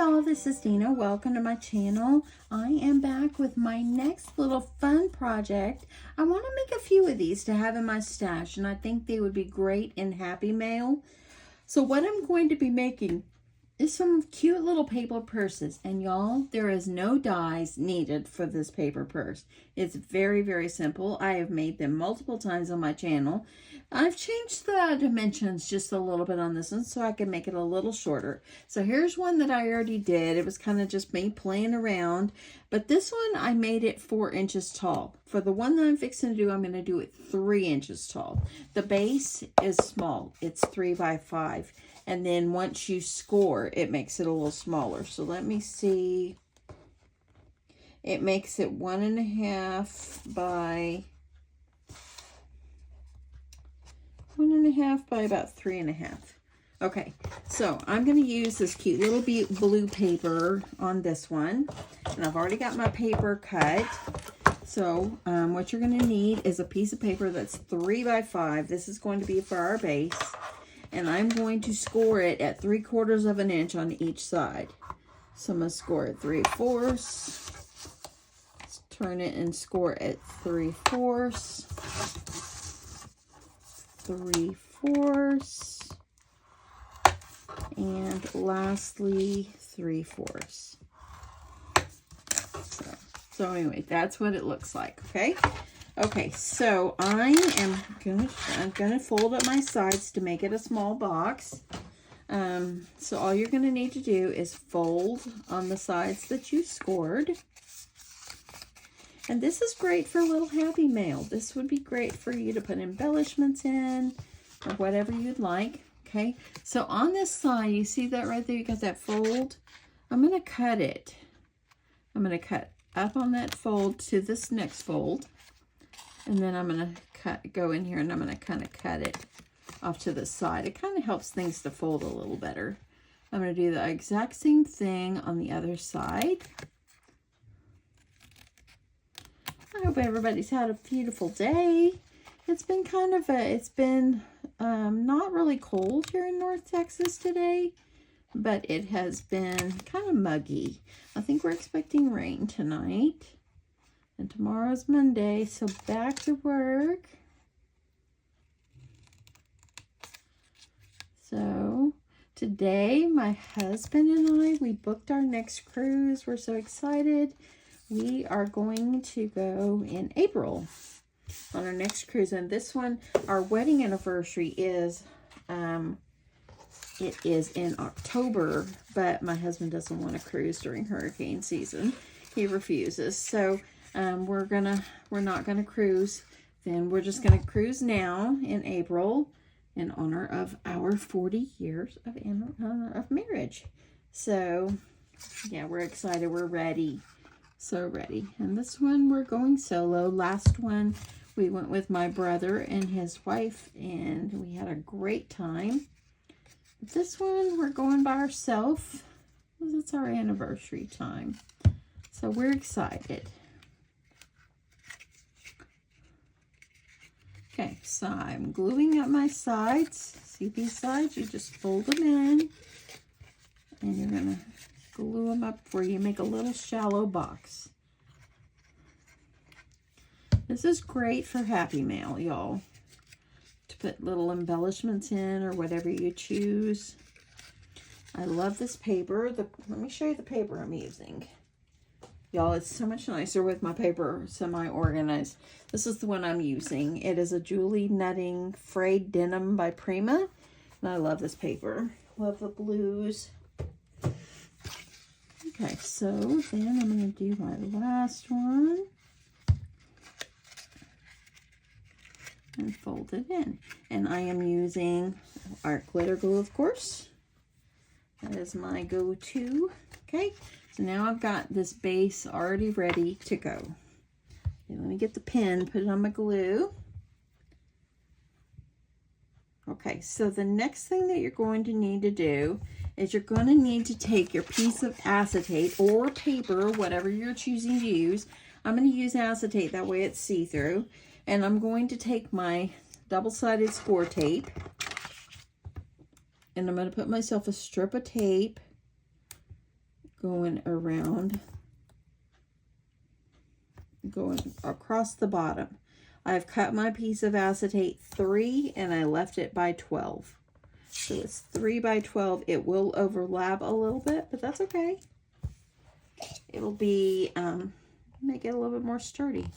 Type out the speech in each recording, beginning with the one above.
y'all, this is Deanna. Welcome to my channel. I am back with my next little fun project. I want to make a few of these to have in my stash, and I think they would be great in Happy Mail. So what I'm going to be making is some cute little paper purses, and y'all, there is no dies needed for this paper purse. It's very, very simple. I have made them multiple times on my channel. I've changed the dimensions just a little bit on this one so I can make it a little shorter. So here's one that I already did. It was kind of just me playing around, but this one I made it 4 inches tall. For the one that I'm fixing to do, I'm going to do it 3 inches tall. The base is small. It's 3 by 5. And then once you score, it makes it a little smaller. So let me see. It makes it 1.5 by 1.5 by about 3.5. Okay, so I'm going to use this cute little blue paper on this one. And I've already got my paper cut. So what you're going to need is a piece of paper that's 3 by 5. This is going to be for our base. And I'm going to score it at 3/4 of an inch on each side. So I'm going to score it 3/4. Let's turn it and score at 3/4. 3/4. And lastly, 3/4. So anyway, that's what it looks like, okay? Okay, so I'm gonna fold up my sides to make it a small box. So all you're gonna need to do is fold on the sides that you scored. And this is great for a little Happy Mail. This would be great for you to put embellishments in or whatever you'd like. Okay, so on this side, you see that right there? You got that fold. I'm gonna cut it. I'm gonna cut up on that fold to this next fold. And then I'm going to go in here and I'm going to kind of cut it off to the side. It kind of helps things to fold a little better. I'm going to do the exact same thing on the other side. I hope everybody's had a beautiful day. It's been kind of not really cold here in North Texas today, but it has been kind of muggy. I think we're expecting rain tonight. And tomorrow's Monday, so back to work. So today, my husband and I, we booked our next cruise. We're so excited. We are going to go in April on our next cruise. And this one, our wedding anniversary is, it is in October, but my husband doesn't want to cruise during hurricane season. He refuses. So we're not gonna cruise. Then we're just gonna cruise now in April in honor of our 40 years of marriage. So yeah, we're excited. We're ready. So ready. And this one we're going solo. Last one we went with my brother and his wife, and we had a great time. This one we're going by ourselves because it's our anniversary time. So we're excited. Okay, so I'm gluing up my sides. See these sides? You just fold them in, and you're going to glue them up where you make a little shallow box. This is great for Happy Mail, y'all, to put little embellishments in or whatever you choose. I love this paper. Let me show you the paper I'm using. Y'all, it's so much nicer with my paper semi-organized. This is the one I'm using. It is a Julie Nutting Frayed Denim by Prima. And I love this paper. Love the blues. Okay, so then I'm going to do my last one. And fold it in. And I am using art glitter glue, of course. That is my go-to. Okay. So now I've got this base already ready to go. Okay, let me get the pen, put it on my glue. Okay, so the next thing that you're going to need to do is you're going to need to take your piece of acetate or paper, whatever you're choosing to use. I'm going to use acetate, that way it's see-through. And I'm going to take my double-sided score tape, and I'm going to put myself a strip of tape going around, going across the bottom. I've cut my piece of acetate 3 and I left it by 12. So it's 3 by 12. It will overlap a little bit, but that's okay. It'll be, make it a little bit more sturdy.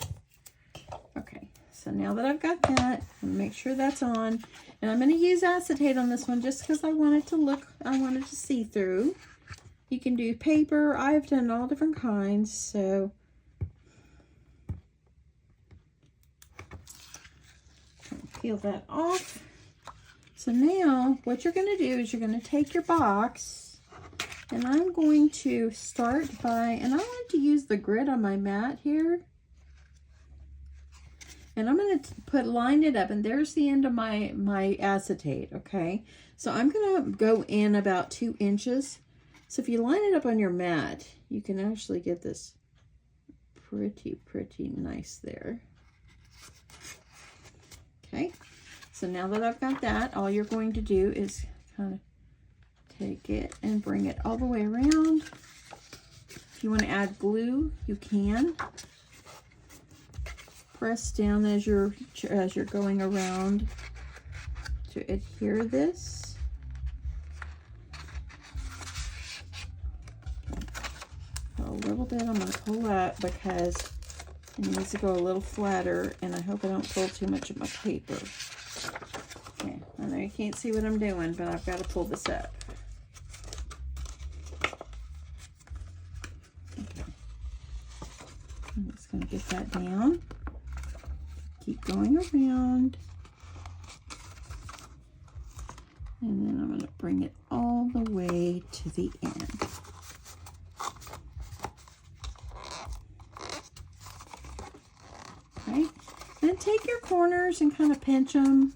Okay, so now that I've got that, I'm gonna make sure that's on. And I'm gonna use acetate on this one just because I want it to look, I want it to see through. You can do paper. I've done all different kinds, so. Peel that off. So now what you're going to do is you're going to take your box, and I'm going to start by, and I like to use the grid on my mat here, and I'm going to line it up, and there's the end of my acetate. Okay, so I'm going to go in about 2 inches. So if you line it up on your mat, you can actually get this pretty nice there. Okay, so now that I've got that, all you're going to do is kind of take it and bring it all the way around. If you want to add glue, you can. Press down as you're going around to adhere this. A little bit, I'm going to pull up because it needs to go a little flatter, and I hope I don't pull too much of my paper. Okay, I know you can't see what I'm doing, but I've got to pull this up. Okay. I'm just going to get that down. Keep going around. And then I'm going to bring it all the way to the end. Okay, then take your corners and kind of pinch them,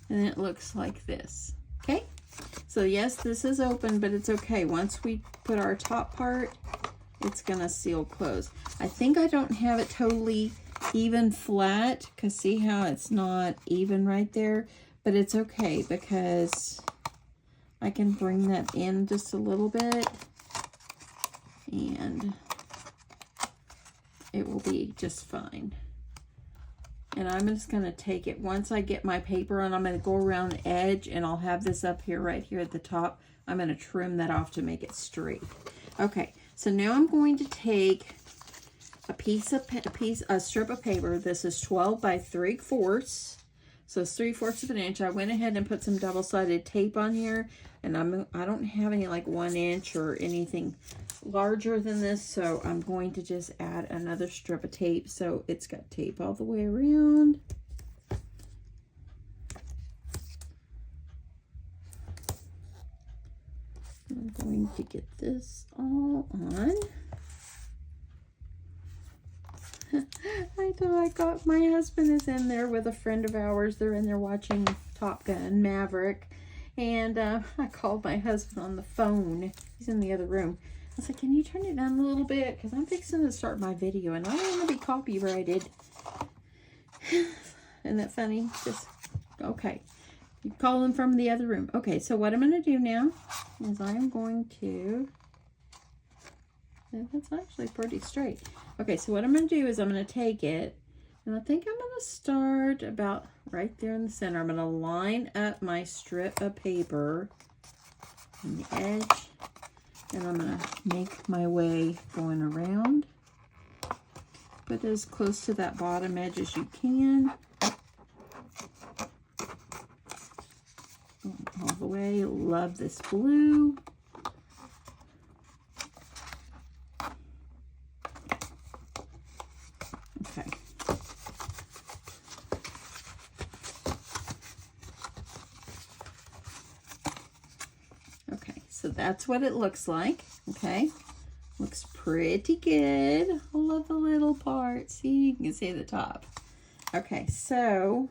and it looks like this. Okay, so yes, this is open, but it's okay. Once we put our top part, it's gonna seal closed. I think I don't have it totally even flat, because see how it's not even right there, but it's okay because I can bring that in just a little bit, and it will be just fine. And I'm just going to take it, once I get my paper on, I'm going to go around the edge, and I'll have this up here, right here at the top. I'm going to trim that off to make it straight. Okay, so now I'm going to take a strip of paper. This is 12 by 3/4, so it's 3/4 of an inch. I went ahead and put some double-sided tape on here, and I don't have any like 1 inch or anything larger than this, so I'm going to just add another strip of tape, so it's got tape all the way around. I'm going to get this all on. My husband is in there with a friend of ours. They're in there watching Top Gun Maverick, and I called my husband on the phone. He's in the other room. I said, can you turn it down a little bit? Because I'm fixing to start my video, and I don't want to be copyrighted. Isn't that funny? Just, okay. You call him from the other room. Okay, so what I'm going to do now is I'm going to, that's actually pretty straight. Okay, so what I'm going to do is I'm going to take it, and I think I'm going to start about right there in the center. I'm going to line up my strip of paper on the edge. And I'm going to make my way going around. Put as close to that bottom edge as you can. All the way. Love this blue. Okay. So that's what it looks like. Okay, looks pretty good. I love the little part. See, you can see the top. Okay, so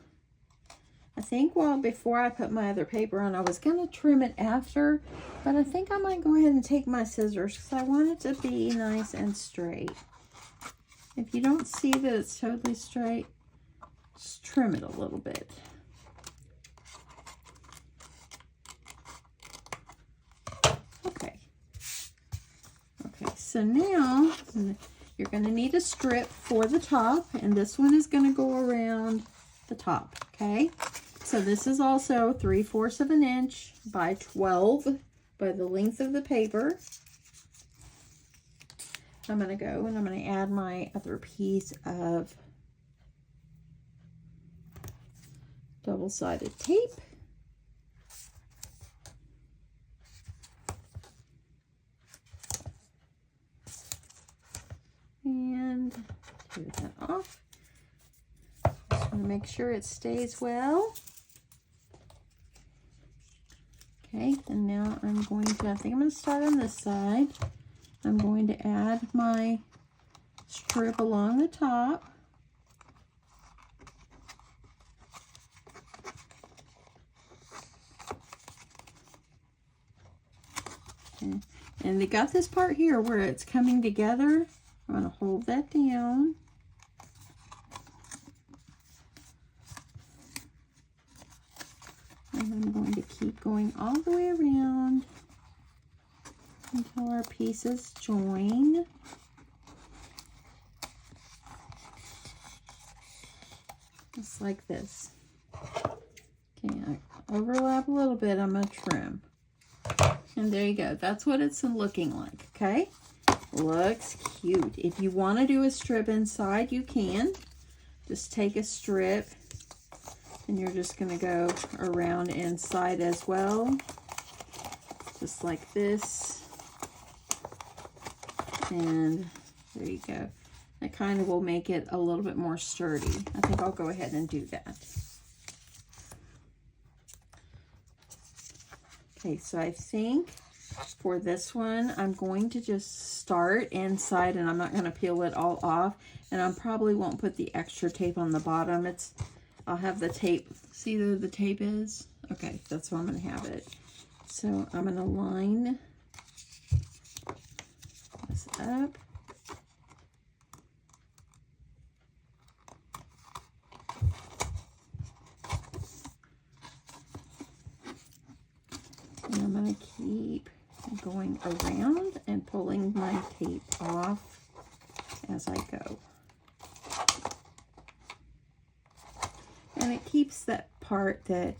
I think, well, before I put my other paper on, I was gonna trim it after, but I think I might go ahead and take my scissors because I want it to be nice and straight. If you don't see that it's totally straight, just trim it a little bit. so now you're going to need a strip for the top, and this one is going to go around the top, okay? So this is also 3/4 of an inch by 12 by the length of the paper. I'm going to go and I'm going to add my other piece of double-sided tape. And tear that off. Just want to make sure it stays well. Okay, and now I'm going to, I think I'm going to start on this side. I'm going to add my strip along the top. Okay. And they got this part here where it's coming together. I'm going to hold that down. And I'm going to keep going all the way around until our pieces join. Just like this. Okay, I overlap a little bit, I'm going to trim. And there you go. That's what it's looking like, okay? Looks cute. If you want to do a strip inside, you can. Just take a strip and you're just going to go around inside as well. Just like this. And there you go. That kind of will make it a little bit more sturdy. I think I'll go ahead and do that. Okay, so I think for this one, I'm going to just start inside and I'm not going to peel it all off. And I probably won't put the extra tape on the bottom. I'll have the tape. See where the tape is? Okay, that's where I'm going to have it. So I'm going to line this up. And I'm going to keep going around and pulling my tape off as I go. And it keeps that part that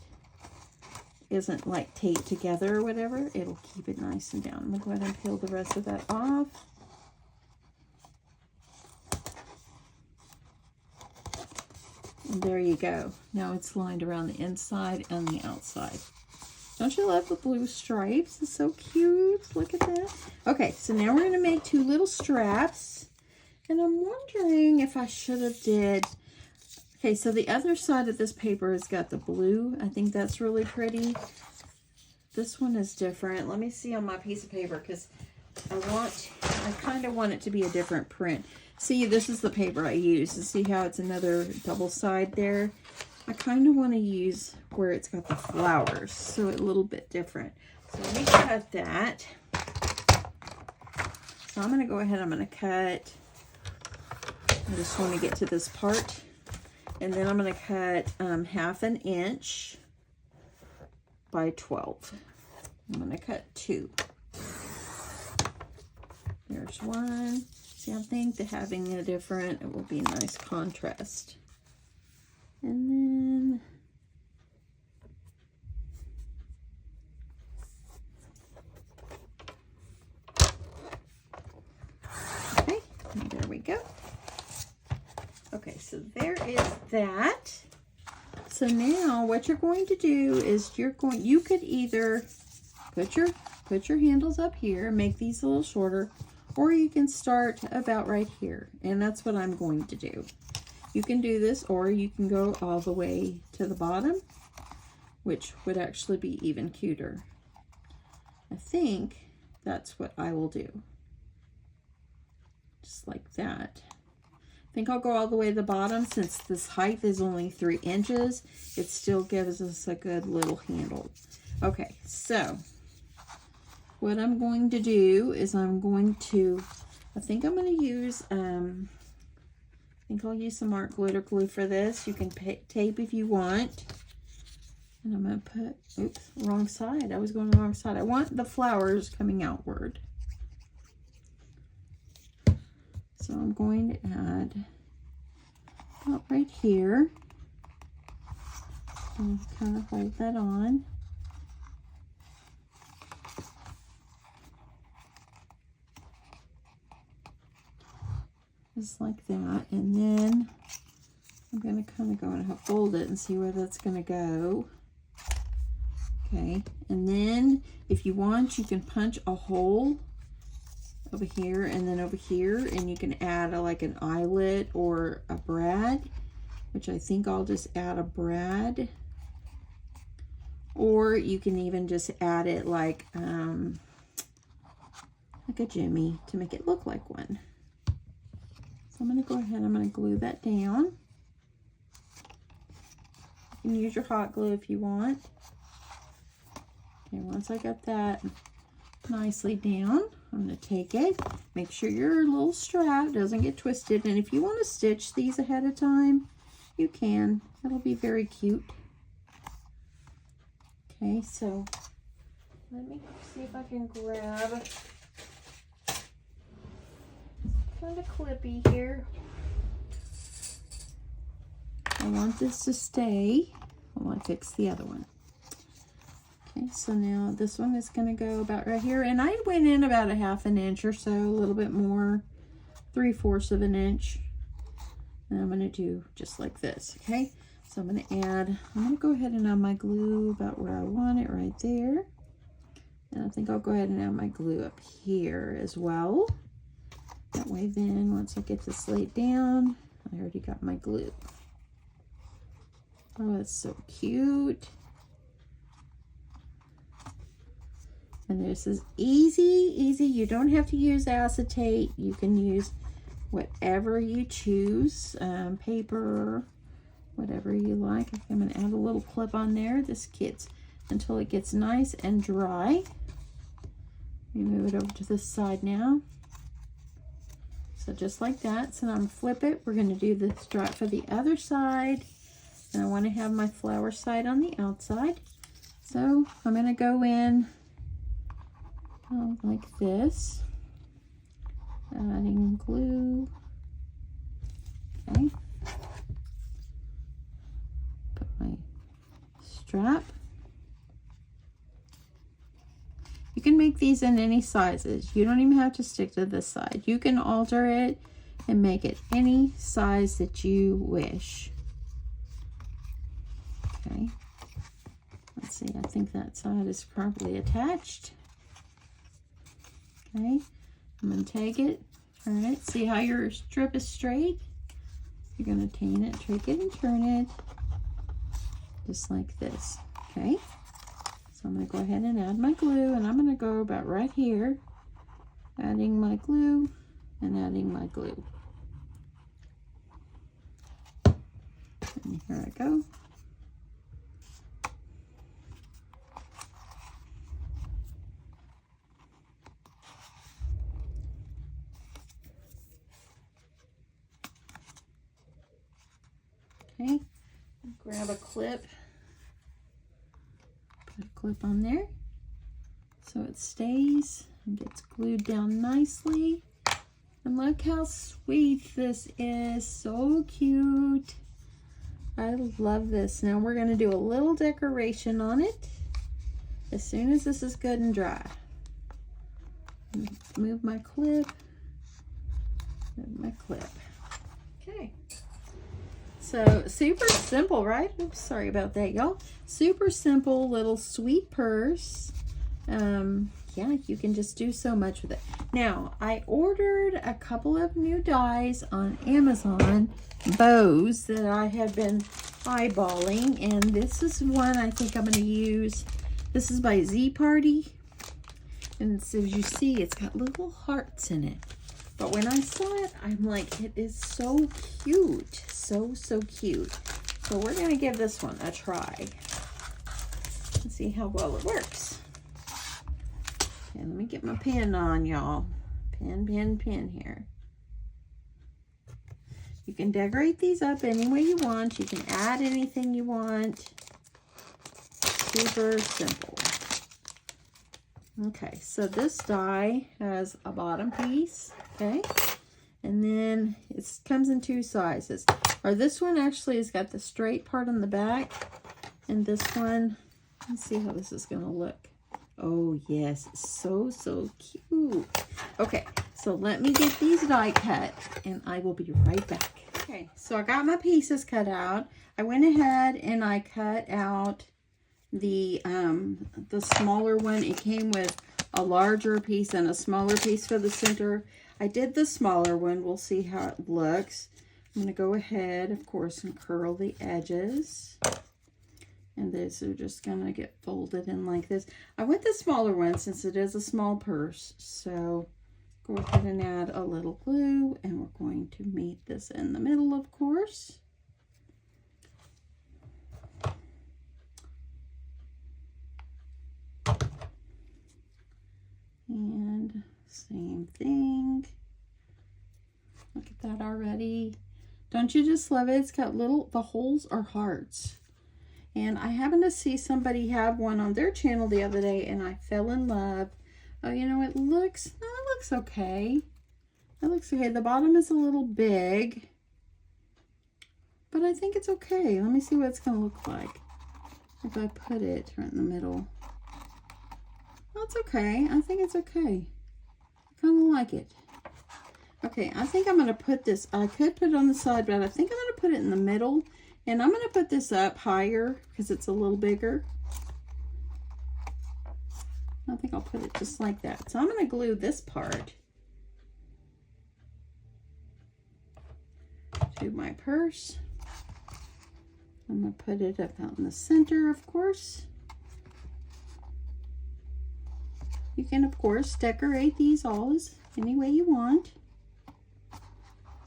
isn't like taped together or whatever, it'll keep it nice and down. I'm going to go ahead and peel the rest of that off. And there you go. Now it's lined around the inside and the outside. Don't you love the blue stripes? It's so cute. Look at that. Okay, so now we're going to make two little straps. And I'm wondering if I should have did... Okay, so the other side of this paper has got the blue. I think that's really pretty. This one is different. Let me see on my piece of paper because I kind of want it to be a different print. See, this is the paper I use. And see how it's another double side there? I kind of want to use where it's got the flowers, so it's a little bit different. So let me cut that. So I'm going to go ahead, I'm going to cut. I just want to get to this part. And then I'm going to cut 1/2 inch by 12. I'm going to cut 2. There's one. See, I think that having a different, it will be a nice contrast. And then okay, and there we go. Okay, so there is that. So now what you're going to do is you could either put your handles up here and make these a little shorter, or you can start about right here. And that's what I'm going to do. You can do this, or you can go all the way to the bottom, which would actually be even cuter. I think that's what I will do. Just like that. I think I'll go all the way to the bottom. Since this height is only 3 inches, it still gives us a good little handle. Okay, so what I'm going to do is I think I'm going to use, I think I'll use some art glitter glue for this. You can tape if you want. And I'm going to put, oops, wrong side. I was going the wrong side. I want the flowers coming outward. So I'm going to add about right here. And kind of hold that on. Just like that. And then I'm going to kind of go and fold it and see where that's going to go. Okay. And then if you want, you can punch a hole over here and then over here, and you can add like an eyelet or a brad, which I think I'll just add a brad. Or you can even just add it like a jimmy to make it look like one. So I'm going to go ahead, I'm going to glue that down. You can use your hot glue if you want. Okay, once I got that nicely down, I'm going to take it. Make sure your little strap doesn't get twisted. And if you want to stitch these ahead of time, you can. That'll be very cute. Okay, so let me see if I can grab kind of clippy here. I want this to stay while I fix the other one. Okay, so now this one is going to go about right here. And I went in about a 1/2 inch or so, a little bit more, 3/4 of an inch. And I'm going to do just like this, okay? So I'm going to go ahead and add my glue about where I want it, right there. And I think I'll go ahead and add my glue up here as well. That way then, once I get this laid down, I already got my glue. Oh, that's so cute. And this is easy. You don't have to use acetate. You can use whatever you choose, paper, whatever you like. Okay, I'm going to add a little clip on there. This gets until it gets nice and dry. Let me move it over to this side now. So just like that. So now I'm going to flip it. We're going to do the strap for the other side. And I want to have my flower side on the outside. So I'm going to go in like this. Adding glue. Okay. Put my strap. You can make these in any sizes. You don't even have to stick to this side. You can alter it and make it any size that you wish. Okay. Let's see, I think that side is properly attached. Okay. I'm going to take it, turn it. See how your strip is straight? You're going to take it and turn it just like this. Okay. So I'm going to go ahead and add my glue, and I'm going to go about right here, adding my glue and adding my glue. And here I go. Okay, grab a clip, put a clip on there so it stays and gets glued down nicely. And look how sweet this is, so cute. I love this. Now we're going to do a little decoration on it as soon as this is good and dry. Move my clip, Okay. So super simple, right? Oops, sorry about that, y'all. Super simple little sweet purse. Yeah, you can just do so much with it. Now, I ordered a couple of new dies on Amazon, bows that I have been eyeballing, and this is one I think I'm going to use. This is by Z Party, and as you see, it's got little hearts in it. But when I saw it, I'm like, it is so cute. So cute. So we're going to give this one a try and see how well it works. Okay, let me get my pen on, y'all. Pen here. You can decorate these up any way you want. You can add anything you want. Super simple. Okay, so this die has a bottom piece, okay? And then it comes in 2 sizes. Or this one actually has got the straight part on the back. And this one, let's see how this is going to look. Oh, yes. So, so cute. Okay, so let me get these die cut, and I will be right back. Okay, so I got my pieces cut out. I went ahead and I cut out the smaller one. It came with a larger piece and a smaller piece for the center. I did the smaller one. We'll see how it looks. I'm going to go ahead, of course, and curl the edges. And these are just going to get folded in like this. I went the smaller one since it is a small purse. So go ahead and add a little glue. And we're going to meet this in the middle, of course. And same thing. Look at that already. Don't you just love it? It's got the holes are hearts. And I happened to see somebody have one on their channel the other day, and I fell in love. Oh, you know, it looks okay. It looks okay. The bottom is a little big, but I think it's okay. Let me see what it's going to look like if I put it right in the middle. Well, it's okay. I think it's okay. I kind of like it. Okay, I think I'm going to put this, I could put it on the side, but I think I'm going to put it in the middle. And I'm going to put this up higher because it's a little bigger. I think I'll put it just like that. So I'm going to glue this part to my purse. I'm going to put it up out in the center, of course. You can, of course, decorate these all as any way you want.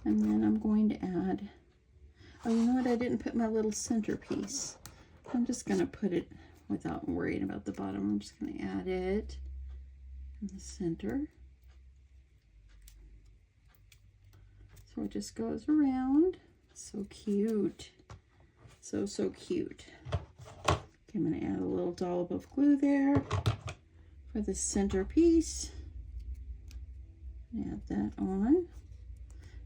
And then I'm going to add, oh, you know what? I didn't put my little centerpiece. I'm just going to put it without worrying about the bottom. I'm just going to add it in the center. So it just goes around. So cute. So, so cute. Okay, I'm going to add a little dollop of glue there for the centerpiece. Add that on.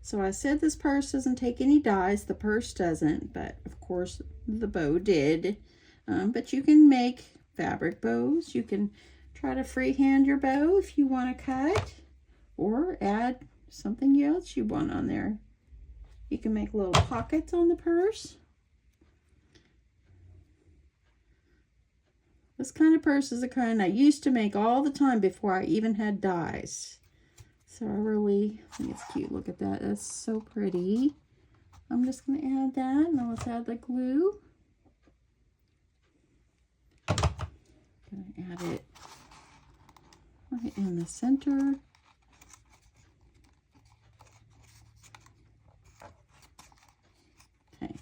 So I said this purse doesn't take any dies. The purse doesn't, but of course the bow did. But you can make fabric bows. You can try to freehand your bow if you want to cut, or add something else you want on there. You can make little pockets on the purse. This kind of purse is the kind I used to make all the time before I even had dies. So I really think it's cute. Look at that. That's so pretty. I'm just going to add that. Now let's add the glue. Going to add it right in the center. Okay.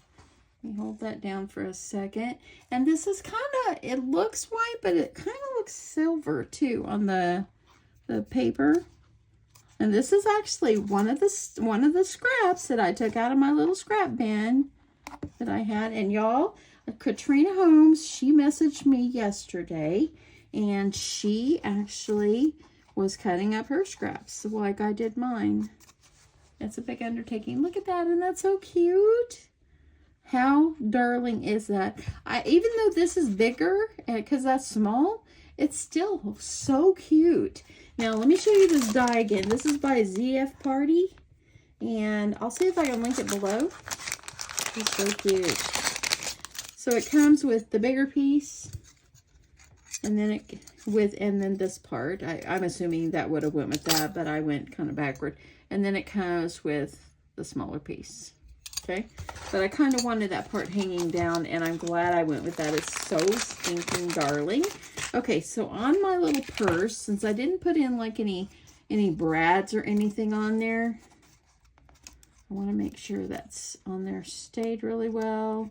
Let me hold that down for a second. And this is kind of, it looks white, but it kind of looks silver too on the paper. And this is actually one of the scraps that I took out of my little scrap bin that I had. And y'all, Katrina Holmes, she messaged me yesterday, and she actually was cutting up her scraps like I did mine. It's a big undertaking. Look at that, and that's so cute. How darling is that? Even though this is bigger, because that's small, it's still so cute. Now, let me show you this die again. This is by ZF Party, and I'll see if I can link it below. It's so cute. So it comes with the bigger piece, and then then this part. I'm assuming that would have went with that, but I went kind of backward. And then it comes with the smaller piece. Okay, but I kind of wanted that part hanging down, and I'm glad I went with that. It's so stinking darling. Okay, so on my little purse, since I didn't put in like any brads or anything on there, I want to make sure that's on there stayed really well.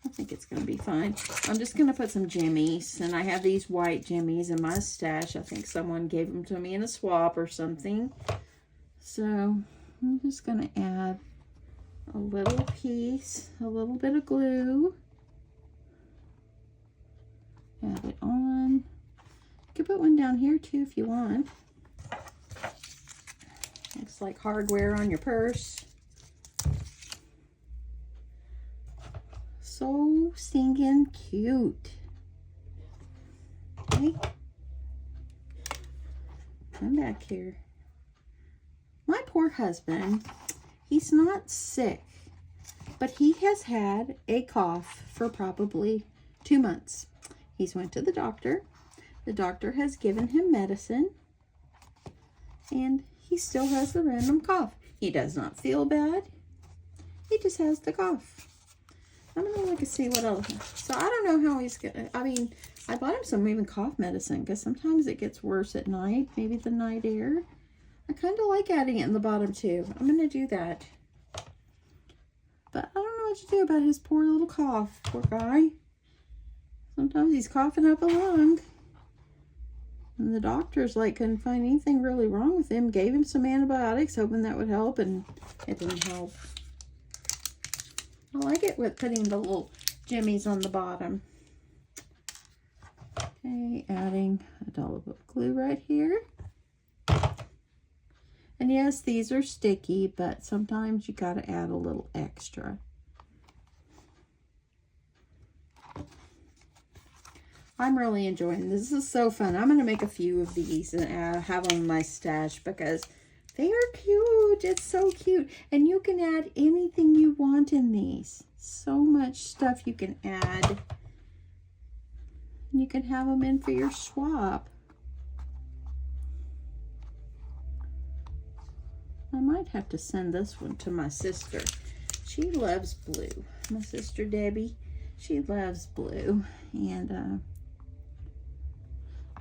I think it's going to be fine. I'm just going to put some jimmies, and I have these white jimmies in my stash. I think someone gave them to me in a swap or something. So I'm just going to add a little piece, a little bit of glue. Add it on. You can put one down here too if you want. Add Looks like hardware on your purse. So stinking cute. Okay. I'm back here. My poor husband, he's not sick, but he has had a cough for probably 2 months. He's went to the doctor. The doctor has given him medicine, and he still has the random cough. He does not feel bad. He just has the cough. I'm gonna look and see what else. So I don't know how he's gonna, I mean, I bought him some even cough medicine because sometimes it gets worse at night. Maybe the night air. I kind of like adding it in the bottom too. I'm gonna do that. But I don't know what to do about his poor little cough. Poor guy. Sometimes he's coughing up a lung. And the doctors couldn't find anything really wrong with him. Gave him some antibiotics, hoping that would help, and it didn't help. I like it with putting the little jimmies on the bottom. Okay, adding a dollop of glue right here. And yes, these are sticky, but sometimes you got to add a little extra. I'm really enjoying this. This is so fun. I'm going to make a few of these and have them in my stash because they are cute. It's so cute. And you can add anything you want in these. So much stuff you can add. You can have them in for your swap. I might have to send this one to my sister. She loves blue. My sister Debbie, she loves blue. And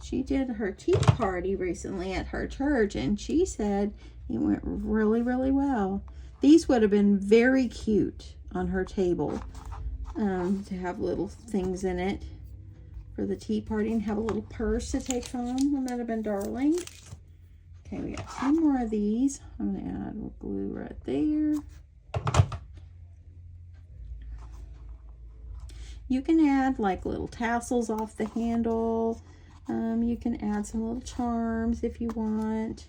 she did her tea party recently at her church, and she said it went really, really well. These would have been very cute on her table to have little things in it for the tea party and have a little purse to take home. Wouldn't that have been darling? Okay, we got 2 more of these. I'm going to add a little glue right there. You can add little tassels off the handle. You can add some little charms if you want.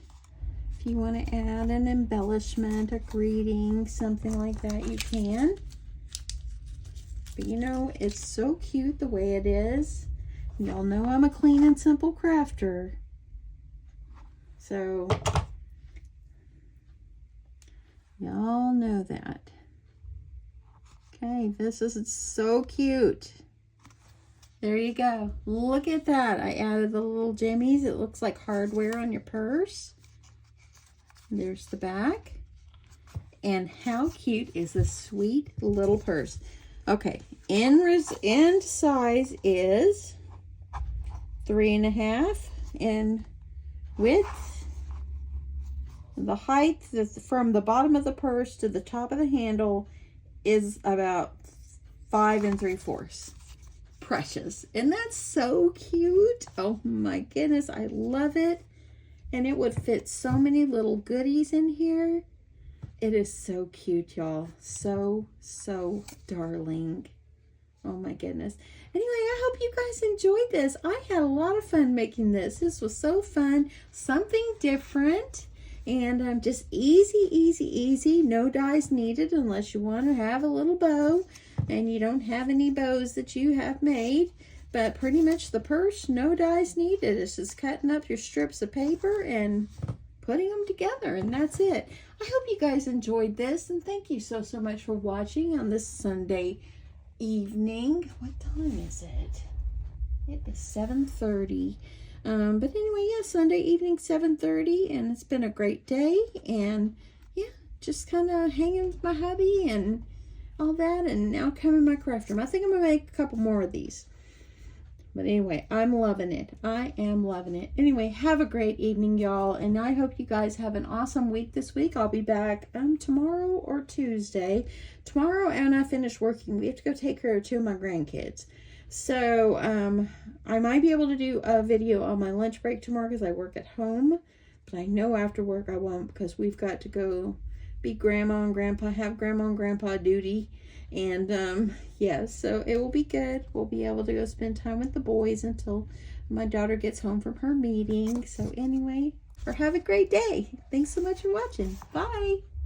If you want to add an embellishment, a greeting, something like that, you can. But you know, it's so cute the way it is. Y'all know I'm a clean and simple crafter. So, y'all know that. Okay, this is so cute. There you go. Look at that. I added the little jimmies. It looks like hardware on your purse. There's the back. And how cute is this sweet little purse? Okay, end size is 3.5 in width. The height from the bottom of the purse to the top of the handle is about 5 3/4. Precious. And that's so cute. Oh my goodness, I love it. And it would fit so many little goodies in here. It is so cute, y'all. So, so darling. Oh my goodness. Anyway, I hope you guys enjoyed this. I had a lot of fun making this. This was so fun. Something different. And just easy, easy, easy. No dies needed unless you want to have a little bow. And you don't have any bows that you have made. But pretty much the purse, no dies needed. It's just cutting up your strips of paper and putting them together. And that's it. I hope you guys enjoyed this. And thank you so, so much for watching on this Sunday evening. What time is it? It is 7:30. But anyway, yeah, Sunday evening, 7:30. And it's been a great day. And yeah, just kind of hanging with my hubby and all that, and now coming my craft room. I think I'm gonna make a couple more of these. But anyway, I'm loving it. I am loving it. Anyway, have a great evening, y'all, and I hope you guys have an awesome week this week. I'll be back tomorrow or Tuesday. Tomorrow, and I finish working. We have to go take care of 2 of my grandkids. So I might be able to do a video on my lunch break tomorrow because I work at home. But I know after work I won't because we've got to go be grandma and grandpa, have grandma and grandpa duty. And yeah, so it will be good. We'll be able to go spend time with the boys until my daughter gets home from her meeting. So anyway, or have a great day. Thanks so much for watching. Bye.